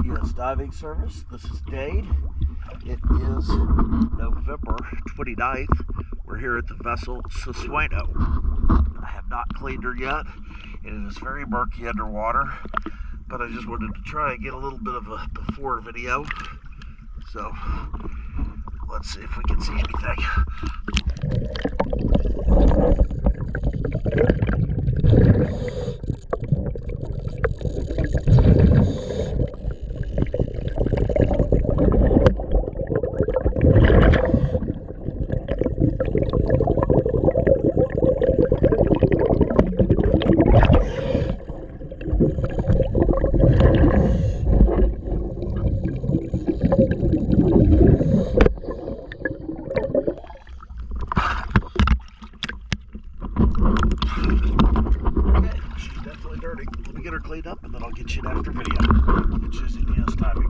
U.S. diving service. This is Dade. It is November 29th. We're here at the vessel Su Sueno. I have not cleaned her yet, and it is very murky underwater, but I just wanted to try and get a little bit of a before video. So let's see if we can see anything. She's definitely dirty. Let me get her cleaned up and then I'll get you an after video. It's using the U.S. diving